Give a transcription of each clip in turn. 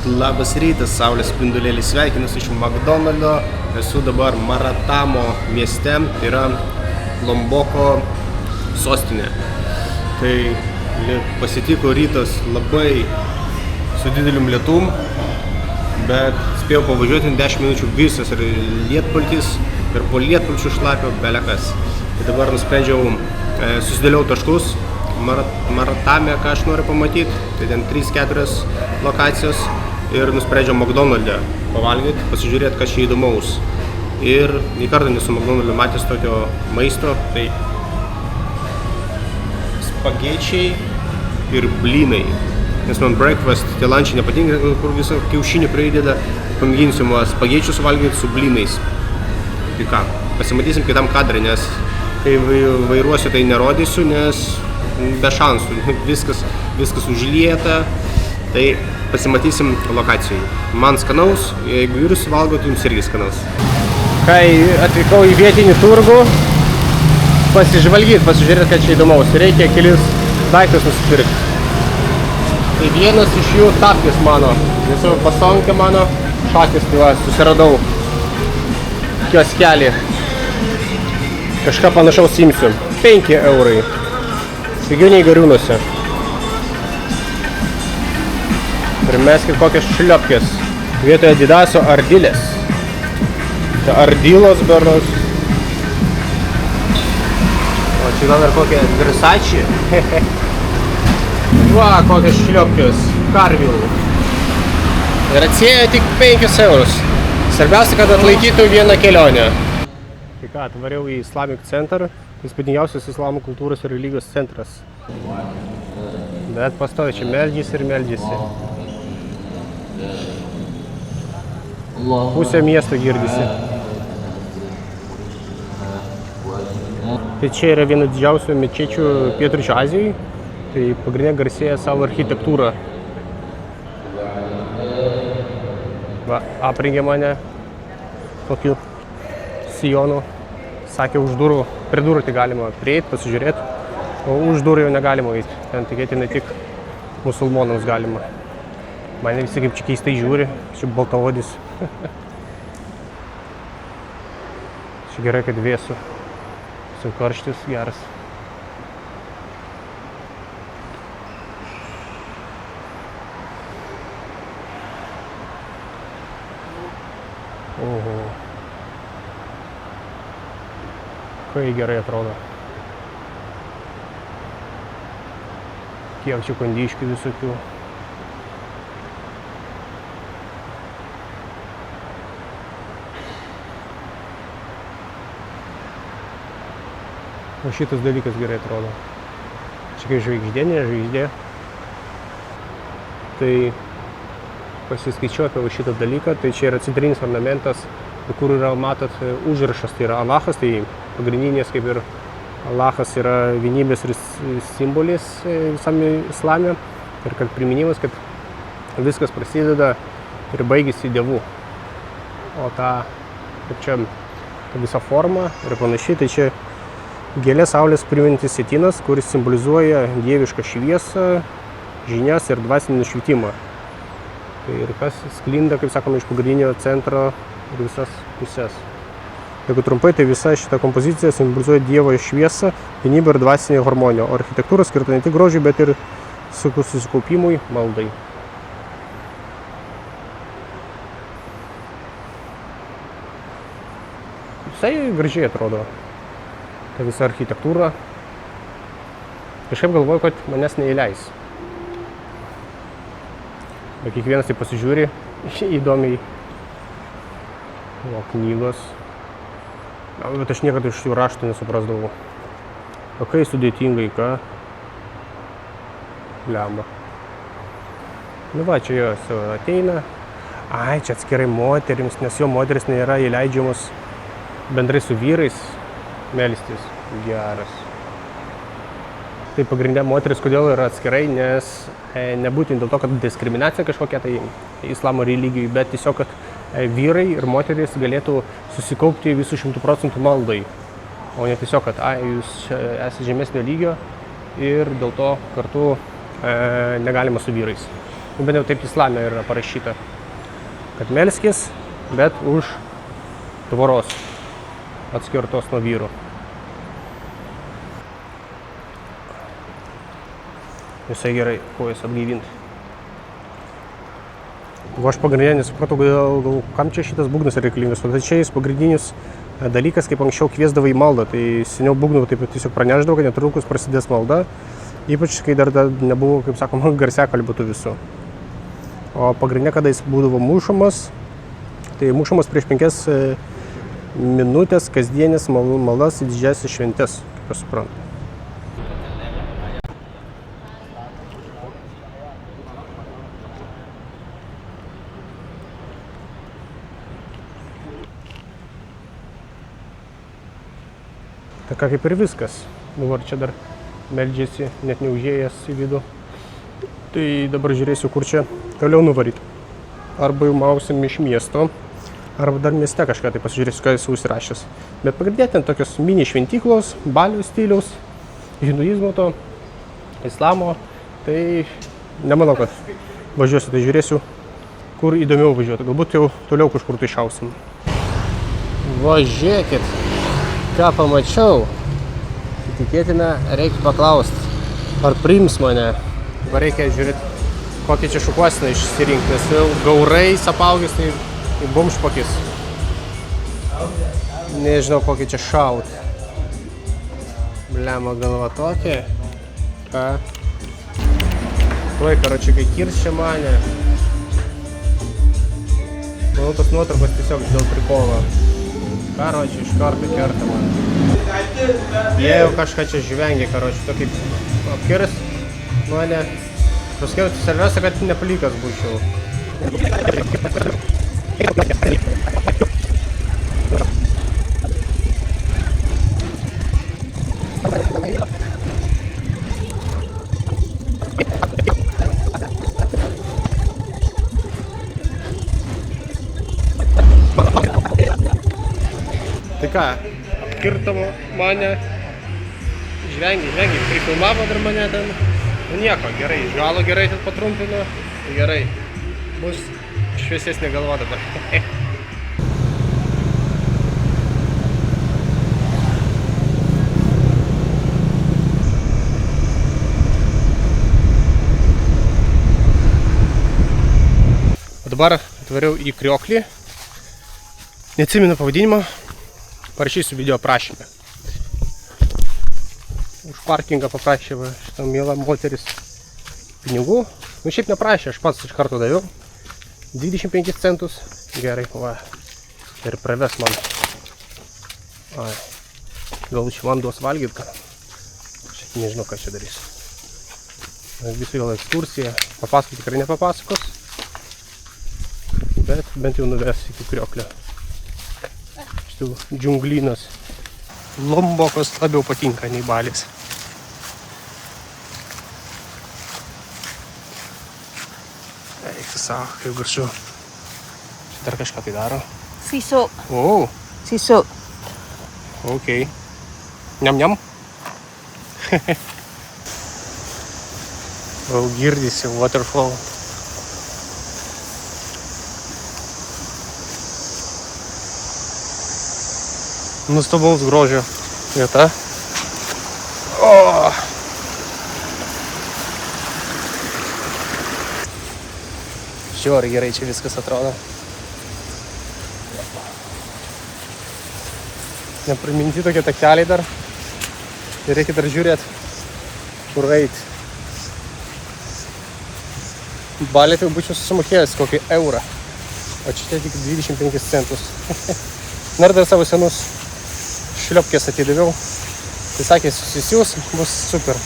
Labas rytas, saulės spindulėlis, sveikinuosi iš McDonald'o. Esu dabar Maratamo mieste, tai yra Lomboko sostinė. Tai pasitiko rytas labai su didelium lietum, bet spėjau pavažiuoti 10 minučių visas ir lietpaltis, ir po lietpalčių šlapio belekas. Tai dabar nusprendžiau, susidėliau taškus Maratame, ką aš noriu pamatyti. Tai ten 3-4 lokacijos. Ir nusprendžiau McDonald'e pavalgyti, pasižiūrėti, kas čia įdomaus. Ir nei kartą nesu McDonald'e matęs tokio maisto, tai spagečiai ir blynai. Nes man breakfast, tie lunčiai nepatinka, kur visą kiaušinį prideda. Pamėginsiu spagečius valgyti su blynais. Tai ką, pasimatysim kitam kadrą, nes kai vairuosiu, tai nerodysiu, nes be šansų, viskas užlieta. Tai pasimatysim lokacijai. Man skanaus, jeigu jūs valgot, jums irgi skanaus. Kai atvykau į vietinį turgų, pasižiūrėti, kad čia įdomaus. Reikia kelis daiktus nusipirkti. Tai vienas iš jų tapkis mano. Visų pasonkė mano šakis, tai va, susiradau kioskelį. Kažką panašaus imsiu. 5 eurai. Pigiau nei Gariūnuose. Primeskit kokias šliopkės. Vietoje Adidaso Ardilės. Tai Ardilos beros. O čia gal ir kokia Versace. Va, kokias šliopkės. Karvilų. Ir atsėjo tik 5 eurus. Svarbiausia, kad atlaikytų vieną kelionę. Tai ką, atvariau į Islamic Center. Įspūdingiausias islamo kultūros ir religijos centras. Bet pastovi čia meldžiasi ir meldžiasi. Pusė miesto girdisi. Tai čia yra viena didžiausių mečečių Pietryčių Azijai. Tai pagrindinė garsėja savo architektūrą. Va, aprengė mane tokiu sijonu. Sakė, už durų, prie durų tai galima prieiti, pasižiūrėti, o už durų jau negalima eiti. Ten tikėtinai tik musulmonams galima. Mane visi kaip čia keistai žiūri, čia baltaodis. Čia gerai, kad vėsu. Su karštis geras. Oho. Kai gerai atrodo. Kiek čia kondiškių visokių. O šitas dalykas gerai atrodo. Čia kaip žvaigždė, ne žvaigždė. Tai pasiskaičiau apie šitą dalyką. Tai čia yra centrinis ornamentas, kur yra, matot, užrašas, tai yra Alachas. Tai pagrindinės kaip ir Alachas yra vienybės ir simbolis visame islame. Ir kad priminimas, kad viskas prasideda ir baigėsi Dievu. O ta, kaip čia, ta visa forma ir panašiai, tai čia gėlė saulės primintis sietynas, kuris simbolizuoja dievišką šviesą, žinias ir dvasinį nušvitimą. Tai ir kas sklinda, kaip sakoma, iš pagrindinio centro ir visas pusės. Jeigu trumpai, tai visa šita kompozicija simbolizuoja Dievo šviesą, vienybę ir dvasinę harmoniją. O architektūra skirta ne tik grožiui, bet ir susikaupimui, maldai. Visai gražiai atrodo. Ta visa architektūra. Kažkaip galvoju, kad manęs neįleis. Bet kiekvienas tai pasižiūri įdomiai. O knygos. Bet aš niekada iš jų raštų nesuprasdavau. O kai sudėtingai, ką? Blemba. Nu va, čia jos ateina. Ai, čia atskirai moterims, nes jo moteris nėra įleidžiamos bendrai su vyrais melstis. Geras. Tai pagrindinė moteris, kodėl yra atskirai, nes nebūtent dėl to, kad diskriminacija kažkokia tai islamo religijai, bet tiesiog, kad vyrai ir moteris galėtų susikaupti visų 100% maldai. O ne tiesiog, kad jūs esate žemesnio lygio ir dėl to kartu negalima su vyrais. bent jau taip islame yra parašyta, kad melskis, bet už tvoros atskirtos nuo vyrų. Visai gerai kojas atgaivinti. O aš pagrindinį nesupratau, kam čia šitas būgnas reikalingas. O tai čia jis pagrindinis dalykas, kaip anksčiau kviesdavo į maldą. Tai seniau būgnų taip tiesiog praneždavo, kad netrukus prasidės malda. Ypač, kai dar nebuvo, kaip sakoma, garsiakalbių tų visų. O pagrindinė, kada jis būdavo mušamas, tai mušamas prieš 5 minutės kasdienės maldas į didžiasias šventes, kaip aš suprantu. Tai ką, kaip ir viskas. Dabar čia dar meldžiasi, net neužėjęs į vidų. Tai dabar žiūrėsiu, kur čia toliau nuvaryti. Arba jau mausim iš miesto, arba dar mieste kažką tai pasižiūrėsiu, ką esu užsirašęs. Bet pagrindė ten tokios mini šventyklos, balių stiliaus, hinduizmo to, islamo. Tai nemanau, kad važiuosiu, tai žiūrėsiu, kur įdomiau važiuoti. Galbūt jau toliau kažkur tai šausim. Važiuokit! Ką pamačiau, tikėtina, reikia paklausti, ar priims mane. Dabar reikia žiūrėti, kokį čia šukuosiną išsirinkti, nes jau gaurais apaugęs, tai bumšpakis. Nežinau, kokį čia šaut. Blema galva tokia. Ką? Tuoj, karoči, kai kirs čia mane. Manau, tos nuotraukos tiesiog dėl prikolo. Karoči, iš karto kerta man. Jie jau kažką čia žvengia, karoči, tokį apkirs mane. Paskiau, svarbiausia, kad nepalikas būčiau. Tai ką, apkirtamo mane, žvengia, prifilmavo dar mane ten. Nu nieko, gerai, iš galo gerai ten patrumpino, tai gerai, bus šviesesnė galva dabar. O dabar atvariau į krioklį, neatsimenu pavadinimą. Parašysiu video aprašymę. Už parkingą paprašė šitą mielą moteris pinigų. Nu šiaip neprašė, aš pats iš karto daviau. 25 centus. Gerai, va. Ir praves man. Ai. Gal čia man duos valgyt ką. Šiaip nežinau, ką čia darys. Visi gal ekskursija. Papasakot tikrai nepapasakos. Bet bent jau nuves iki krioklio. Džiunglynas. Lombokos labiau patinka nei Balis. Eik, savo, kaip garsu. Dar kažką tai daro. Sisu. O, Sisu. ok. Niam. O, girdisi waterfall. Nustabaus grožio vieta. O! Žiauriai gerai čia viskas atrodo. Nepriminti tokie takeliai dar. Ir reikia dar žiūrėti, kur eiti. Balį tai būčiau susimokėjęs kokį eurą. O čia tik 25 centus. Dar savo senus šliopkės atidaviau. Tai sakė, susisiūs, bus super.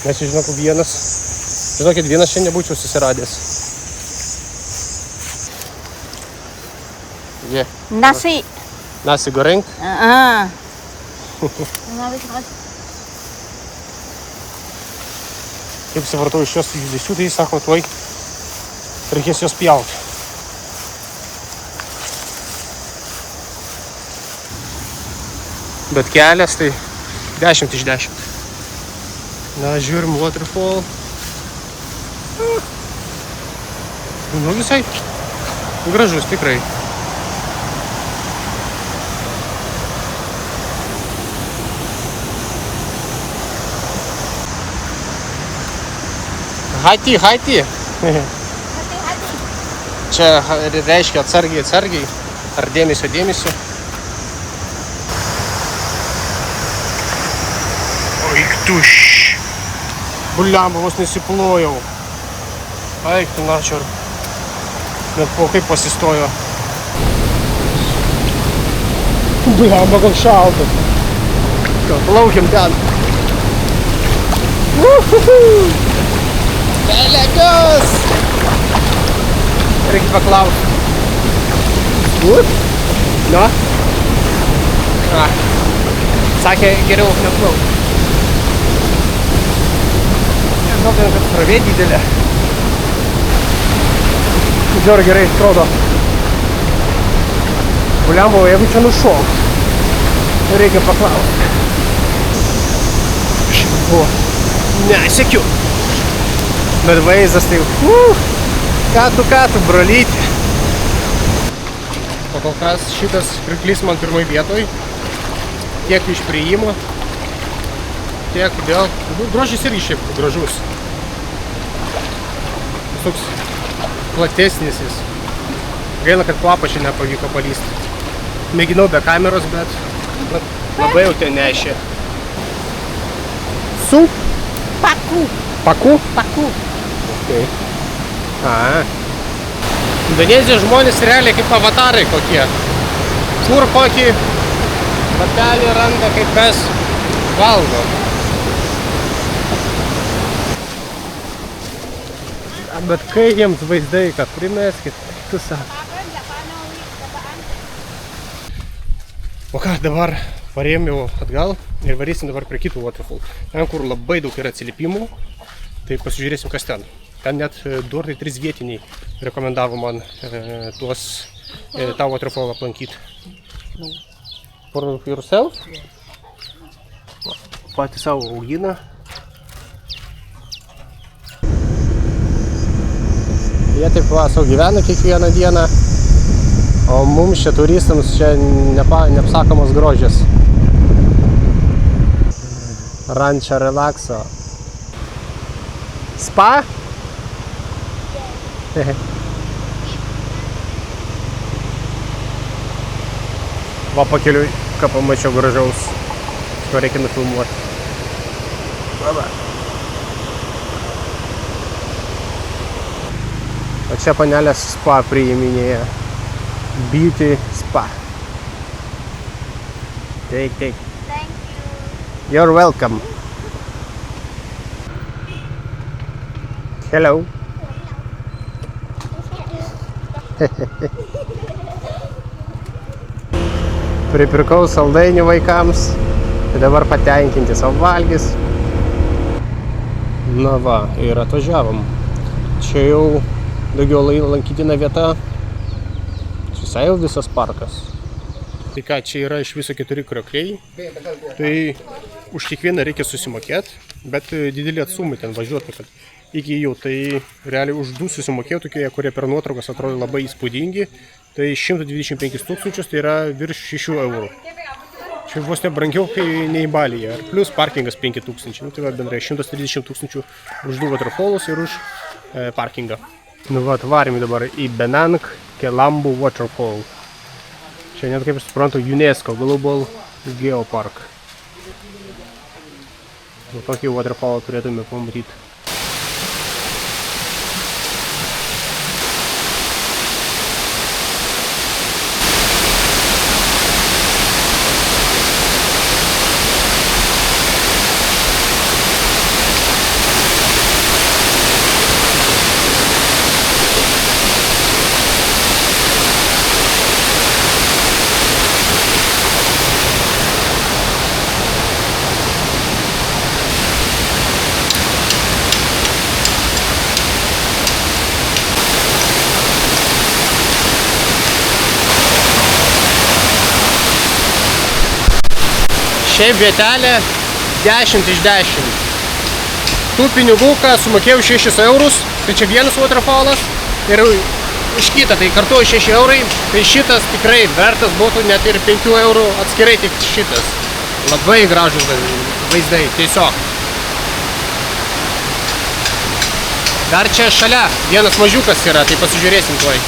Mes čia žinokit, vienas čia nebūčiau susiradęs. Yeah. Nasi. Nasi goreng. Kaip suvartau iš šios judesių, tai jis sako, tuoj reikės jos pjauti. Bet kelias tai 10 iš 10. Na, žiūrim waterfall. Nu, visai gražus tikrai. Hati. Čia reiškia atsargiai. Ar dėmesio. Oik tuš. Buliamba, vos nesiplojau. Eik tu načiur. Net po kaip pasistojo. Buliamba, gal šaltas. Gal plaukiam ten. Belegius! Reikia paklausti. Nu? Sakė, geriau neplaukti. Gal ten, kad srovė didelė. Žiūrė gerai atrodo. Buliambo, jeigu čia nušok, reikia paklausti. O, nesekiu. Bet vaizdas tai, ką tu, brolyti. O kol kas šitas pirklys man pirmoj vietoj. Tiek iš priėjimo, tiek dėl... Grožis irgi šiaip gražus. Toks platesnis jis. Gaila, kad po apačią nepavyko palysti. Mėginau be kameros, bet labai jau ten nešė. Su? Paku. Paku? Paku. Okay. Indonezijos žmonės realiai kaip avatarai kokie. Kur kokį batelį randa, kaip mes valgo. Bet kai jiems vaizdai, kad primeskit, tu sako. O ką, dabar parėjom jau atgal ir varysim dabar prie kitų waterfall. Ten, kur labai daug yra atsiliepimų, tai pasižiūrėsim, kas ten. Ten net 2 ar 3 vietiniai rekomendavo man tą waterfall aplankyti. For yourself? Patys savo augina. Jie taip va sau gyvena kiekvieną dieną, o mums čia turistams čia neapsakomos grožės. Rančio relakso. Spa? Va pakeliui, ką pamačiau gražaus, ko reikia nufilmuoti. O čia panelės spa priiminėja. Beauty spa. Take. Thank you. You're welcome. Hello. Pripirkau saldainių vaikams, tai dabar patenkinti savo valgys. Na va, ir atvažiavom. Čia jau daugiau lankytina vieta. Visai jau visas parkas. Tai ką, čia yra iš viso 4 kriokliai. Tai už kiekvieną reikia susimokėti, bet didelį atstumą ten važiuoti, kad iki jų. Tai realiai už 2 susimokėjau tokie, kurie per nuotraukas atrodo labai įspūdingi. Tai 125 000, tai yra virš 6 eurų. Čia vos nebrangiau, kai nei Balyje. Plus parkingas 5 000. Nu, tai va bendrai 130 000 už 2 waterfallus ir už parkingą. Nu va, atvarėm dabar į Benang Kelambu Waterfall. Čia net, kaip aš suprantu, UNESCO Global Geopark. Nu, tokį waterfallą turėtume pamatyti. Šiaip vietelė 10 iš 10. tų pinigų, ką sumokėjau 6 eurus, tai čia vienas waterfallas ir iš kitą, tai kartu 6 eurai, tai šitas tikrai vertas būtų net ir 5 eurų atskirai tik šitas. Labai gražus vaizdai, tiesiog. Dar čia šalia vienas mažiukas yra, tai pasižiūrėsim tuoj.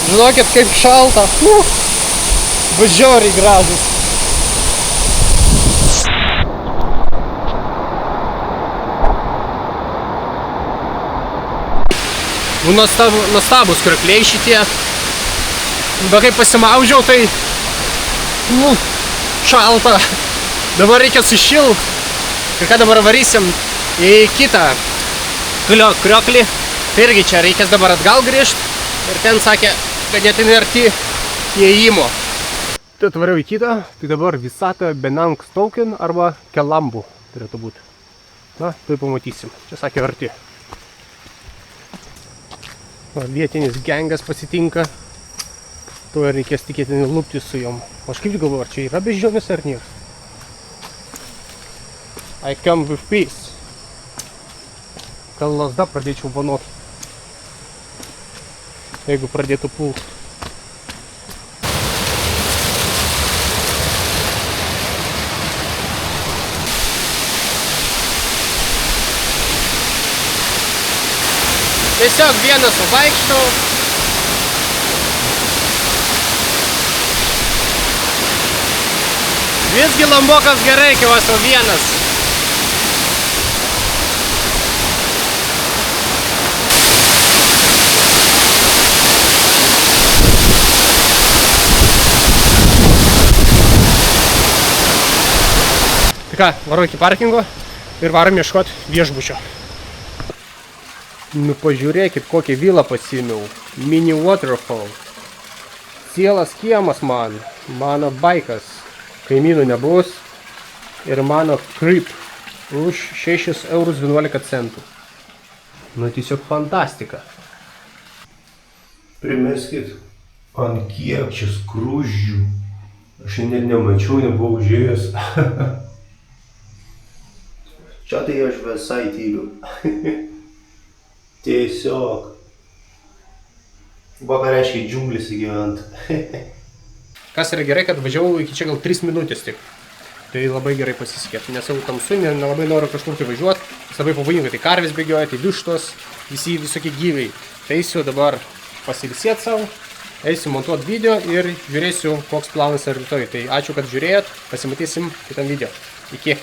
Žinokit, kaip šalta. Bus žiauriai gražus. Nuostabus kriokliai šitie. Bet kai pasimaudžiau, tai šalta. Dabar reikia sušilt. Ir ką dabar varysim į kitą krioklį. Tai irgi čia reikės dabar atgal grįžt. Ir ten sakė, kad jie ten arti įėjimo. Tai atvariau į kitą, tai dabar Visata Benang Stoken arba Kelambu turėtų būti. Na, tai pamatysim. Čia sakė arti. Vietinis gengas pasitinka. Tuo reikės tikėtinai lupti su jom. O aš kaip galvoju, ar čia yra beždžionės ar nieks? I come with peace. Gal lasda pradėčiau vanot. Jeigu pradėtų pult. Tiesiog vienas pavaikštau. Visgi lambokas gerai, kai esu vienas. Ką, varom iki parkingo ir varom ieškoti viešbučio. Nu pažiūrėkit, kokią vilą pasiėmiau. Mini waterfall. Cielas kiemas man. Mano baikas. Kaimynų nebus. Ir mano creep. Už 6 eurus 11 centų. Nu tiesiog fantastika. Primeskit, ant kiek čia skruzdžių. Aš net nemačiau, nebuvau užėjęs. Čia tai aš visai tyliu. Tiesiog. Ką reiškia džiunglis įgyvent. Kas yra gerai, kad važiavau iki čia gal 3 minutės tik. Tai labai gerai pasisekė. Nes jau tamsu, nelabai noriu kažkur tai važiuoti. Labai pavojinga, tai karvės bėgioja, tai vištos, visi visokie gyviai. Tai eisiu dabar pasilsėt savo, eisiu montuoti video ir žiūrėsiu, koks planas yra rytoj. Tai ačiū, kad žiūrėjot, pasimatysim kitam video. Iki.